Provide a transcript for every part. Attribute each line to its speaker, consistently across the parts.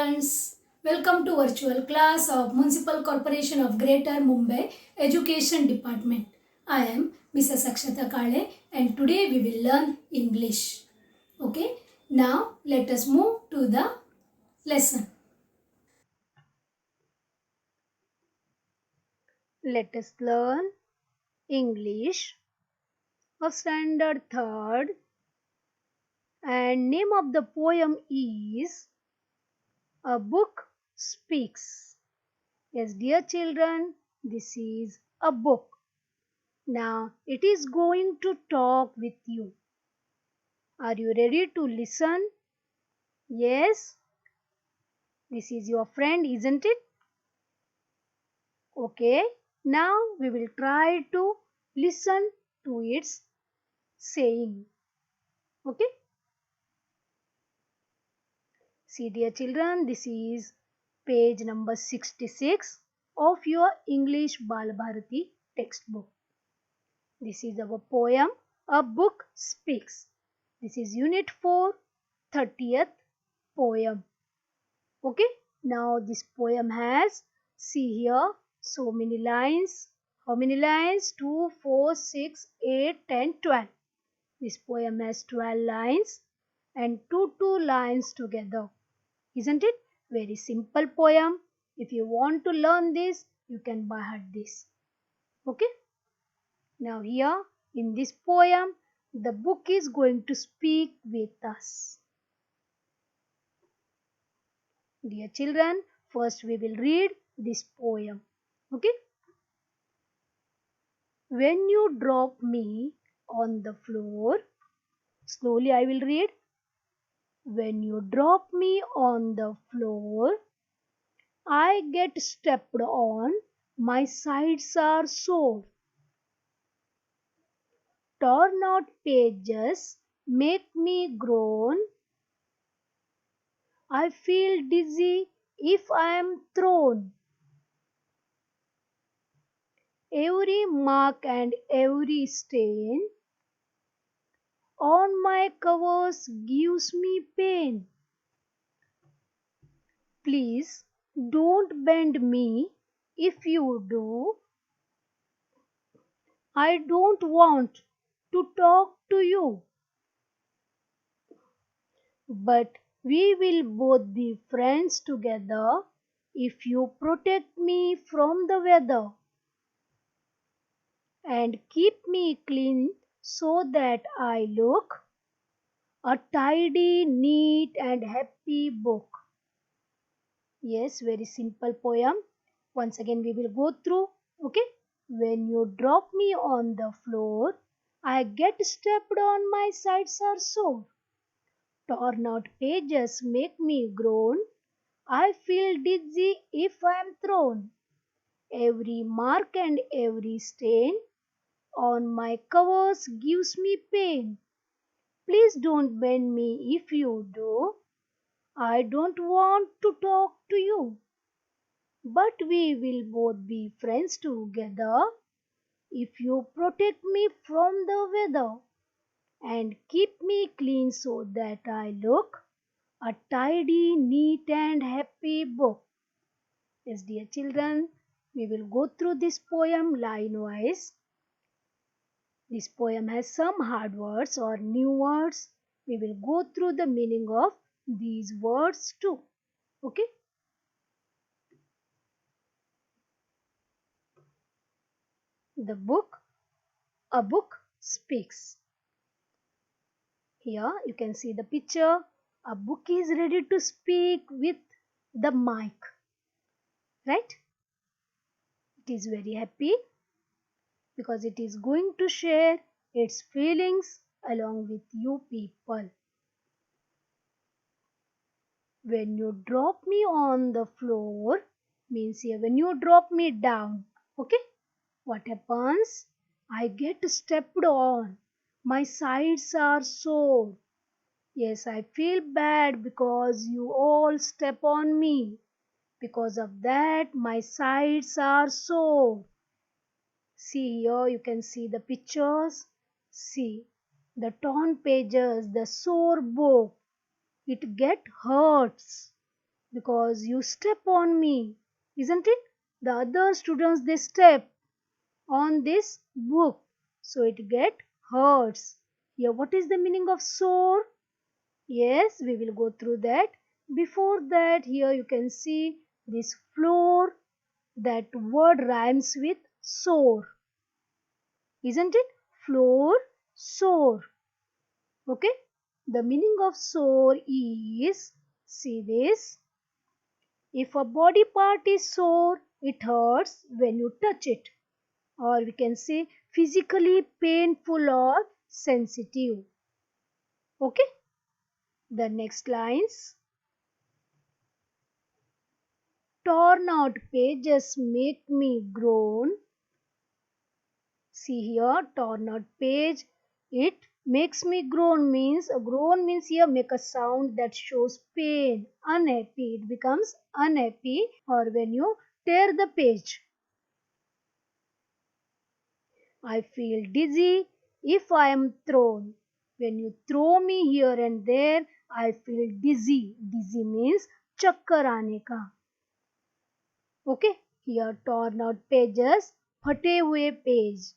Speaker 1: students, welcome to virtual class of Municipal Corporation of Greater Mumbai Education Department. I am Mrs. Akshata Kale and today we will learn English. Okay, now let us move to the lesson.
Speaker 2: Let us learn English of Standard 3rd, and name of the poem is A Book Speaks. Yes, dear children, this is a book. Now it is going to talk with you. Are you ready to listen? Yes, this is your friend, isn't it? Okay, now we will try to listen to its saying. Okay. See, dear children, this is page number 66 of your English Balabharati textbook. This is our poem, A Book Speaks. This is Unit 4, 30th poem. Okay, now this poem has, see here, so many lines. How many lines? 2, 4, 6, 8, 10, 12. This poem has 12 lines and two lines together. Isn't it? Very simple poem. If you want to learn this, you can by heart this. Okay? Now here in this poem, the book is going to speak with us. Dear children, first we will read this poem. Okay? When you drop me on the floor, slowly I will read. When you drop me on the floor, I get stepped on, my sides are sore. Torn out pages make me groan. I feel dizzy if I am thrown. Every mark and every stain on my covers gives me pain. Please don't bend me. If you do, I don't want to talk to you. But we will both be friends together if you protect me from the weather and keep me clean so that I look a tidy, neat, and happy book. Yes, very simple poem. Once again, we will go through. Okay, when you drop me on the floor, I get stepped on, my sides are sore. Torn out pages make me groan. I feel dizzy if I am thrown. Every mark and every stain on my covers gives me pain. Please don't bend me. If you do, I don't want to talk to you. But we will both be friends together if you protect me from the weather and keep me clean so that I look a tidy, neat, and happy book. Yes, dear children, we will go through this poem line wise. This poem has some hard words or new words. We will go through the meaning of these words too. Okay? The book, A Book Speaks. Here you can see the picture. A book is ready to speak with the mic. Right? It is very happy because it is going to share its feelings along with you people. When you drop me on the floor means here when you drop me down. Okay, what happens? I get stepped on, my sides are sore. Yes, I feel bad because you all step on me. Because of that my sides are sore. See here, you can see the pictures. See the torn pages, the sore book. It get hurts. because you step on me, isn't it? The other students they step on this book, so it get hurts. Here, what is the meaning of sore? Yes, we will go through that. Before that, here you can see this floor. That word rhymes with sore, isn't it? Floor, sore. Okay. The meaning of sore is, see this, if a body part is sore, it hurts when you touch it. Or we can say physically painful or sensitive. Okay. The next lines. Torn out pages make me groan. See here, torn out page. It makes me groan means, a groan means here make a sound that shows pain, unhappy. It becomes unhappy or when you tear the page. I feel dizzy if I am thrown. When you throw me here and there, I feel dizzy. Dizzy means chakkar aane ka. Okay here torn out pages फटे हुए page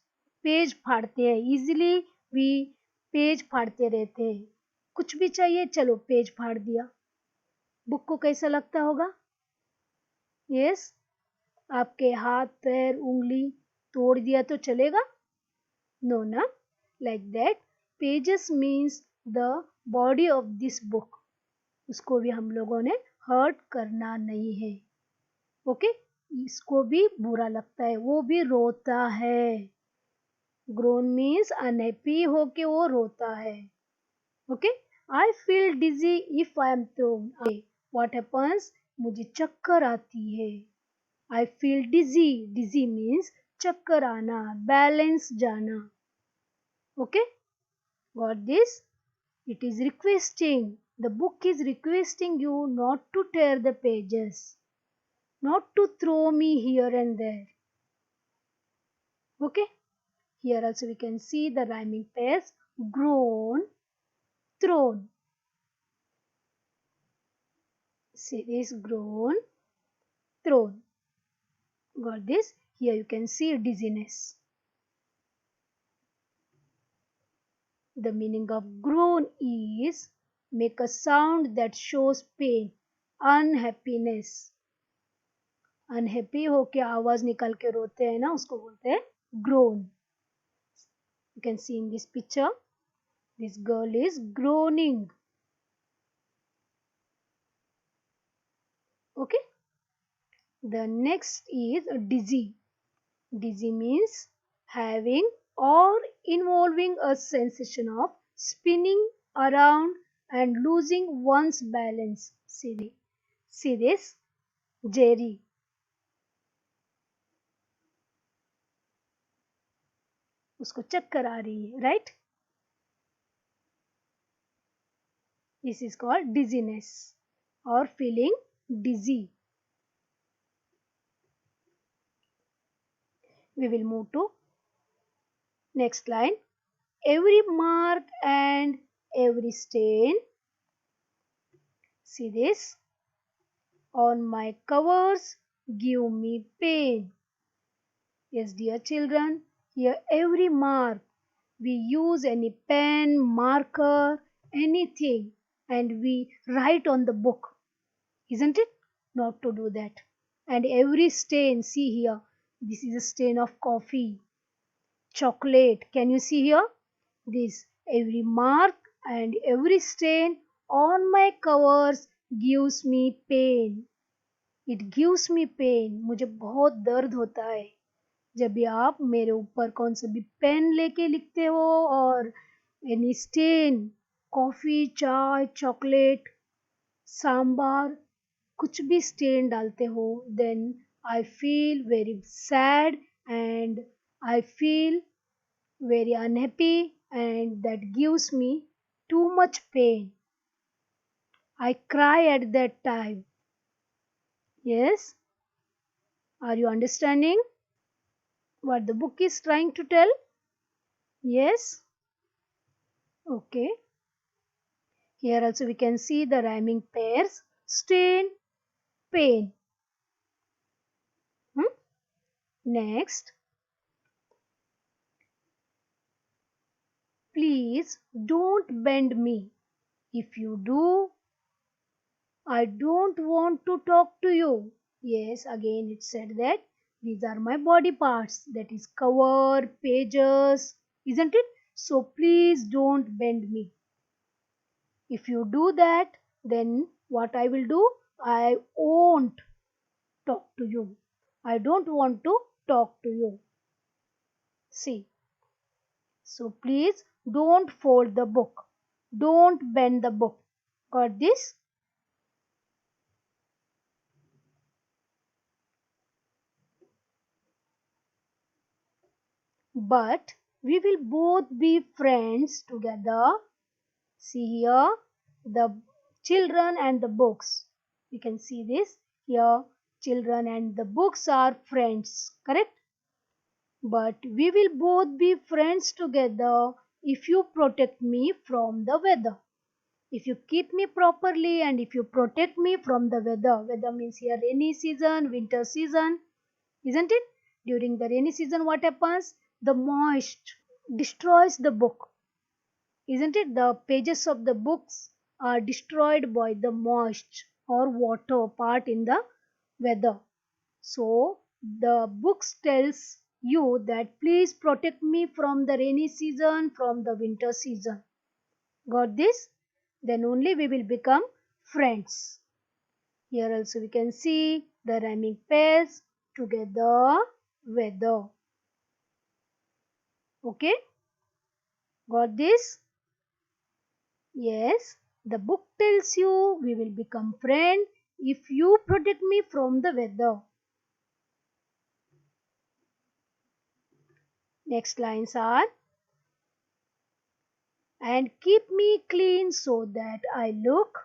Speaker 2: page फाड़ते हैं easily भी page फाड़ते रहते हैं कुछ भी चाहिए चलो पेज फाड़ दिया बुक को कैसा लगता होगा यस आपके हाथ पैर उंगली तोड़ दिया तो चलेगा नो ना like that pages means the body of this book उसको भी हम लोगों ने हर्ट करना नहीं है ओके इसको भी बुरा लगता है वो भी रोता है ग्रोन मीन्स अनहैप्पी होके वो रोता है okay I feel dizzy if I am thrown what happens मुझे चक्कर आती है आई फील डिजी डिजी मीन्स चक्कर आना बैलेंस जाना okay got this it is requesting the book is requesting you not to tear the pages not to throw me here and there. Okay, here also we can see the rhyming pairs grown, thrown. See this grown, thrown. Got this? Here you can see dizziness. The meaning of groan is make a sound that shows pain, unhappiness. Unhappy होके आवाज निकाल के रोते हैं ना उसको बोलते हैं groan you can see in this picture this girl is groaning okay the next is dizzy dizzy means having or involving a sensation of spinning around and losing one's balance see this Jerry उसको चक्कर आ रही है right this is called dizziness or feeling dizzy we will move to next line every mark and every stain see this on my covers give me pain yes dear children here every mark we use any pen marker anything and we write on the book isn't it not to do that and every stain see here this is a stain of coffee chocolate can you see here this every mark and every stain on my covers gives me pain it gives me pain मुझे बहुत दर्द होता है जब भी आप मेरे ऊपर कौन सा भी पेन लेके लिखते हो और एनी स्टेन कॉफी चाय चॉकलेट सांबार कुछ भी स्टेन डालते हो then I feel very sad and I feel very unhappy and that gives me too much pain. I cry at that time. Yes? Are you understanding what the book is trying to tell? Yes? Okay. Here also we can see the rhyming pairs stain, pain. Hmm? Next, please don't bend me. If you do, I don't want to talk to you. Yes, again it said that these are my body parts, that is cover, pages, isn't it? So please don't bend me. If you do that, then what I will do? I won't talk to you. I don't want to talk to you. See, so please don't fold the book. Don't bend the book. Got this? But we will both be friends together. See here, the children and the books. You can see this here. Children and the books are friends, correct? But we will both be friends together if you protect me from the weather. If you keep me properly and if you protect me from the weather. Weather means here rainy season, winter season, isn't it? During the rainy season, what happens? The moist destroys the book, isn't it? The pages of the books are destroyed by the moist or water part in the weather. So the books tells you that please protect me from the rainy season, from the winter season. Got this? Then only we will become friends. Here also we can see the rhyming pairs together, weather. Okay? Got this? Yes. The book tells you we will become friend if you protect me from the weather. Next lines are and keep me clean so that I look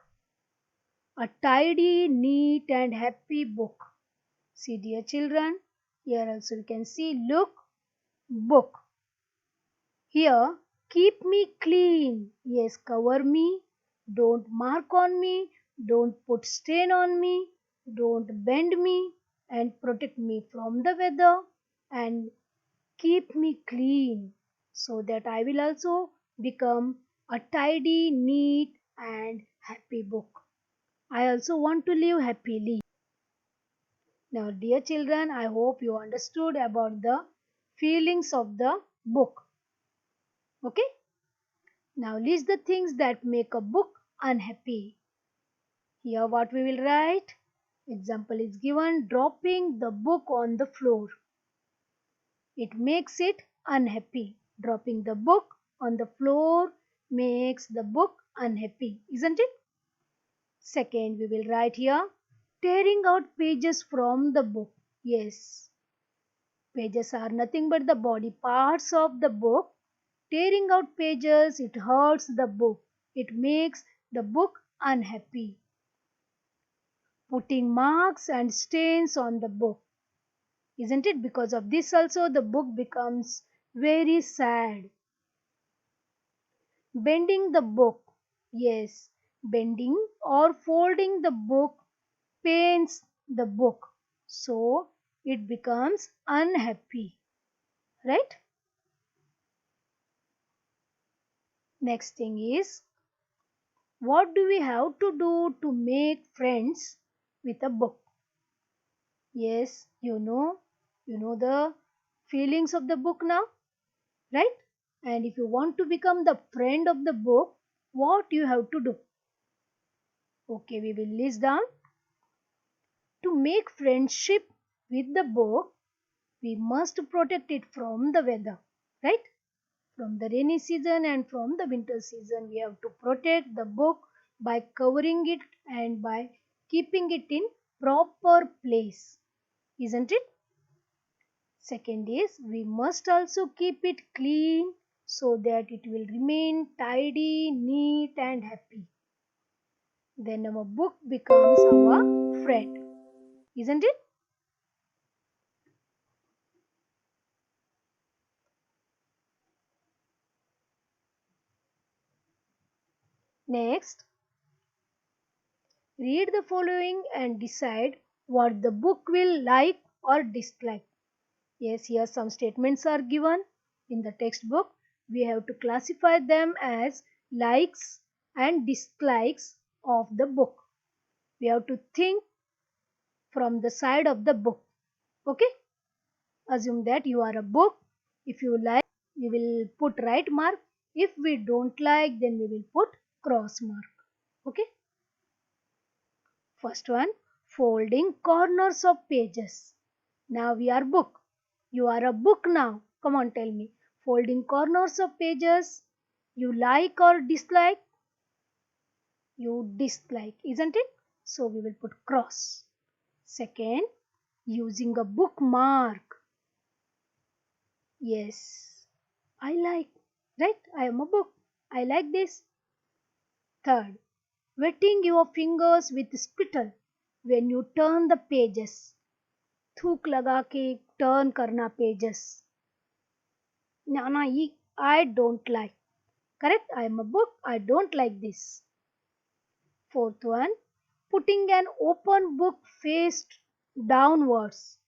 Speaker 2: a tidy, neat and happy book. See dear children, here also you can see look, book. Here, keep me clean. Yes, cover me. Don't mark on me. Don't put stain on me. Don't bend me and protect me from the weather and keep me clean so that I will also become a tidy, neat and happy book. I also want to live happily. Now, dear children, I hope you understood about the feelings of the book. Okay? Now list the things that make a book unhappy. Here what we will write. Example is given, dropping the book on the floor. It makes it unhappy. Dropping the book on the floor makes the book unhappy, isn't it? Second, we will write here, tearing out pages from the book. Yes, pages are nothing but the body parts of the book. Tearing out pages, it hurts the book. It makes the book unhappy. Putting marks and stains on the book. Isn't it? Because of this also the book becomes very sad. Bending the book. Yes, bending or folding the book pains the book. So it becomes unhappy. Right? Next thing is, what do we have to do to make friends with a book? Yes, you know the feelings of the book now, right? And if you want to become the friend of the book, what you have to do? Okay, we will list down. To make friendship with the book, we must protect it from the weather, right? From the rainy season and from the winter season, we have to protect the book by covering it and by keeping it in proper place, isn't it? Second is we must also keep it clean so that it will remain tidy, neat and happy. Then our book becomes our friend, isn't it? Next, Read the following and decide what the book will like or dislike. Yes, here some statements are given in the textbook. We have to classify them as likes and dislikes of the book. We have to think from the side of the book. Okay? Assume that you are a book. If you like, we will put right mark. If we don't like, then we will put cross mark. Okay? First one, folding corners of pages. Now we are book. You are a book now. Come on, tell me. Folding corners of pages. You like or dislike? You dislike, isn't it? So we will put cross. Second, using a bookmark. Yes, I like. Right? I am a book. I like this. Third, wetting your fingers with spittle when you turn the pages. थूक लगा के turn करना pages. ना ये I don't like. Correct? I am a book. I don't like this. Fourth one, putting an open book face downwards.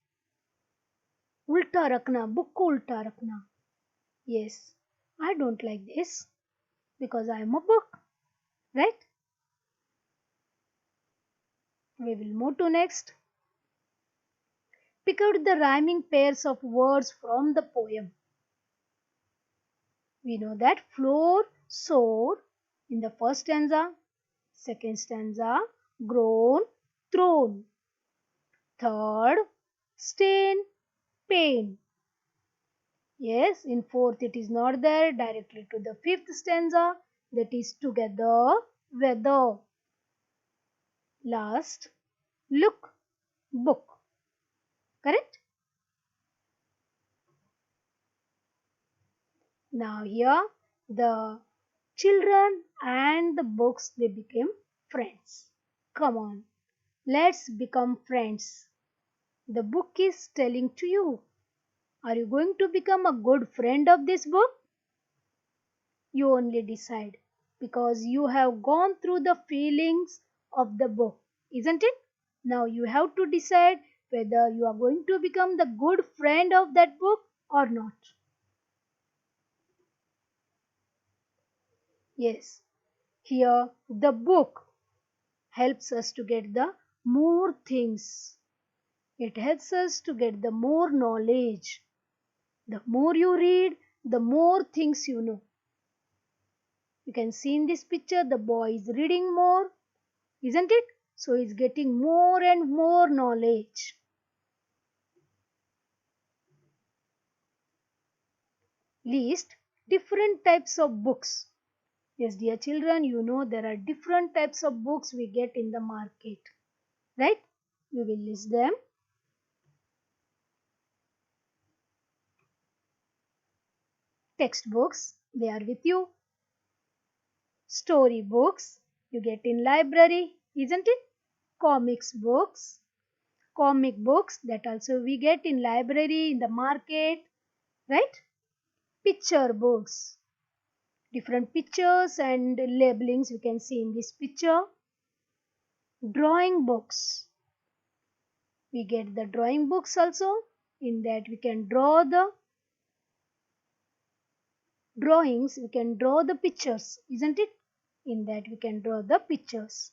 Speaker 2: उल्टा रखना, book को उल्टा रखना. Yes, I don't like this because I am a book. Right? We will move to next. Pick out the rhyming pairs of words from the poem. We know that floor, soar in the first stanza, second stanza, grown, thrown, third, stain, pain. Yes, in fourth it is not there, directly to the fifth stanza, that is together, weather. Last, look, book. Correct? Now here the children and the books, they became friends. Come on, let's become friends. The book is telling to you. Are you going to become a good friend of this book? You only decide because you have gone through the feelings of the book, isn't it? Now you have to decide whether you are going to become the good friend of that book or not. Yes, here the book helps us to get the more things. It helps us to get the more knowledge. The more you read, the more things you know. You can see in this picture the boy is reading more, isn't it? So he's getting more and more knowledge. List different types of books. Yes, dear children, you know there are different types of books we get in the market. Right? We will list them. Textbooks, they are with you. Story books, you get in library, isn't it? Comic books, that also we get in library, in the market, right? Picture books, different pictures and labelings you can see in this picture. Drawing books, we get the drawing books also. In that we can draw the drawings, we can draw the pictures, isn't it? In that we can draw the pictures.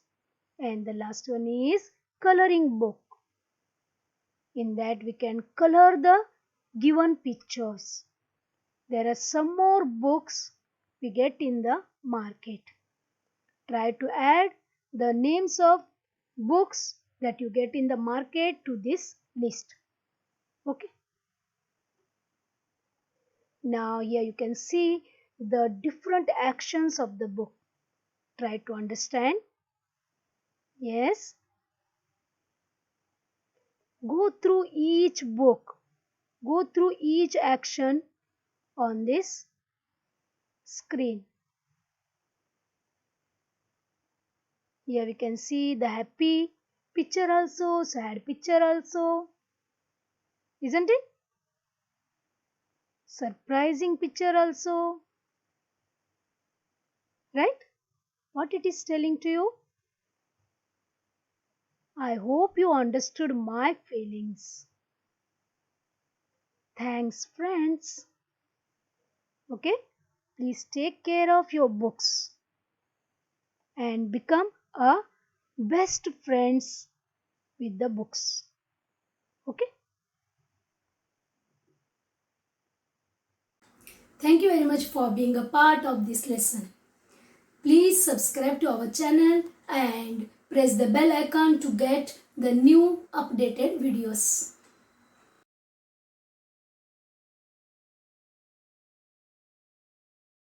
Speaker 2: And the last one is coloring book. In that we can color the given pictures. There are some more books we get in the market. Try to add the names of books that you get in the market to this list. Okay. Now here you can see the different actions of the book. Try to understand. Yes. Go through each book. Go through each action on this screen. Here we can see the happy picture also, sad picture also. Isn't it? Surprising picture also. Right? What it is telling to you? I hope you understood my feelings. Thanks, friends. Okay, please take care of your books and become a best friends with the books. Okay.
Speaker 1: Thank you very much for being a part of this lesson. Please subscribe to our channel and press the bell icon to get the new updated videos.